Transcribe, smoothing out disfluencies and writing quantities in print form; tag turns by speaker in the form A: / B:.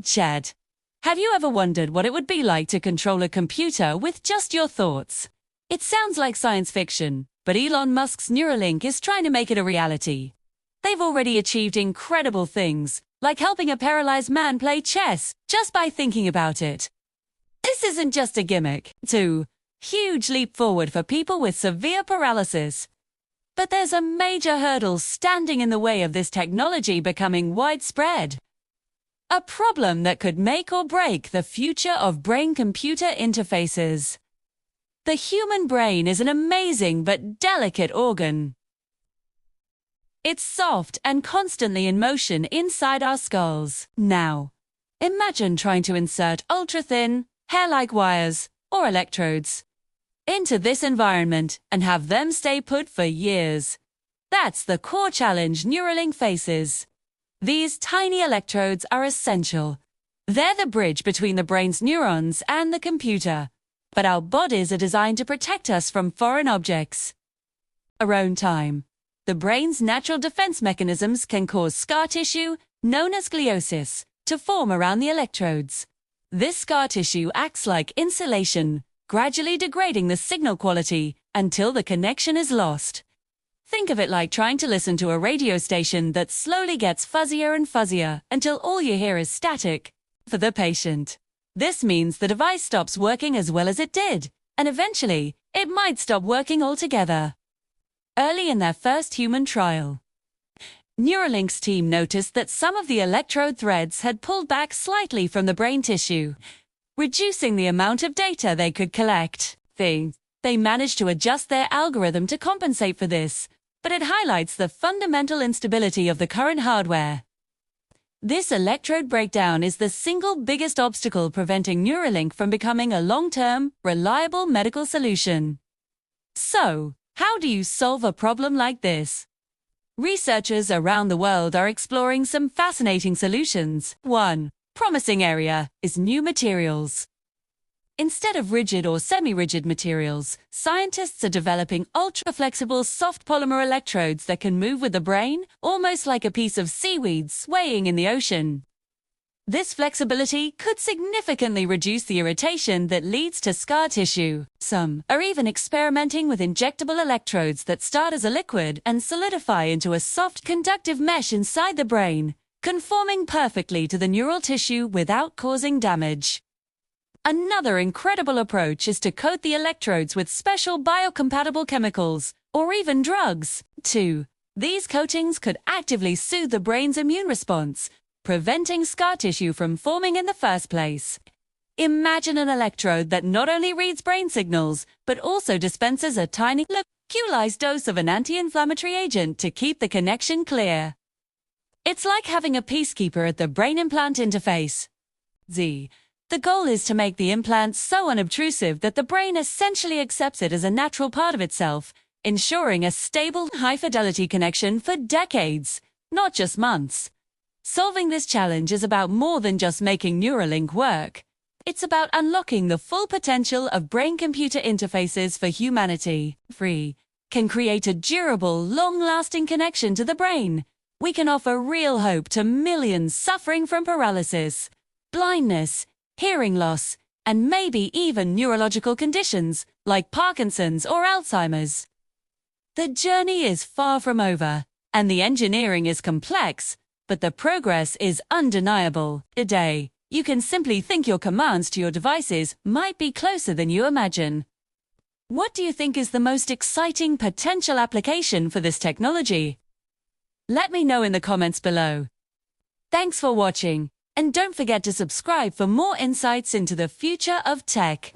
A: Chad, have you ever wondered what it would be like to control a computer with just your thoughts? It sounds like science fiction, but Elon Musk's Neuralink is trying to make it a reality. They've already achieved incredible things, like helping a paralyzed man play chess just by thinking about it. This isn't just a gimmick. It's a huge leap forward for people with severe paralysis. But there's a major hurdle standing in the way of this technology becoming widespread. A problem that could make or break the future of brain-computer interfaces. The human brain is an amazing but delicate organ. It's soft and constantly in motion inside our skulls. Now, imagine trying to insert ultra-thin, hair-like wires, or electrodes, into this environment and have them stay put for years. That's the core challenge Neuralink faces. These tiny electrodes are essential. They're the bridge between the brain's neurons and the computer. But our bodies are designed to protect us from foreign objects. Our own time. The brain's natural defense mechanisms can cause scar tissue, known as gliosis, to form around the electrodes. This scar tissue acts like insulation, gradually degrading the signal quality until the connection is lost. Think of it like trying to listen to a radio station that slowly gets fuzzier and fuzzier until all you hear is static. For the patient, this means the device stops working as well as it did, and eventually, it might stop working altogether. Early in their first human trial, Neuralink's team noticed that some of the electrode threads had pulled back slightly from the brain tissue, reducing the amount of data they could collect. They managed to adjust their algorithm to compensate for this, but it highlights the fundamental instability of the current hardware. This electrode breakdown is the single biggest obstacle preventing Neuralink from becoming a long-term, reliable medical solution. So, how do you solve a problem like this? Researchers around the world are exploring some fascinating solutions. One promising area is new materials. Instead of rigid or semi-rigid materials, scientists are developing ultra-flexible soft polymer electrodes that can move with the brain, almost like a piece of seaweed swaying in the ocean. This flexibility could significantly reduce the irritation that leads to scar tissue. Some are even experimenting with injectable electrodes that start as a liquid and solidify into a soft conductive mesh inside the brain, conforming perfectly to the neural tissue without causing damage. Another incredible approach is to coat the electrodes with special biocompatible chemicals, or even drugs. 2. These coatings could actively soothe the brain's immune response, preventing scar tissue from forming in the first place. Imagine an electrode that not only reads brain signals, but also dispenses a tiny, localized dose of an anti-inflammatory agent to keep the connection clear. It's like having a peacekeeper at the brain implant interface. The goal is to make the implant so unobtrusive that the brain essentially accepts it as a natural part of itself, ensuring a stable, high-fidelity connection for decades, not just months. Solving this challenge is about more than just making Neuralink work. It's about unlocking the full potential of brain-computer interfaces for humanity. Can create a durable, long-lasting connection to the brain. We can offer real hope to millions suffering from paralysis, blindness, hearing loss, and maybe even neurological conditions like Parkinson's or Alzheimer's. The journey is far from over, and the engineering is complex, but the progress is undeniable. Today, you can simply think your commands to your devices might be closer than you imagine. What do you think is the most exciting potential application for this technology? Let me know in the comments below. Thanks for watching. And don't forget to subscribe for more insights into the future of tech.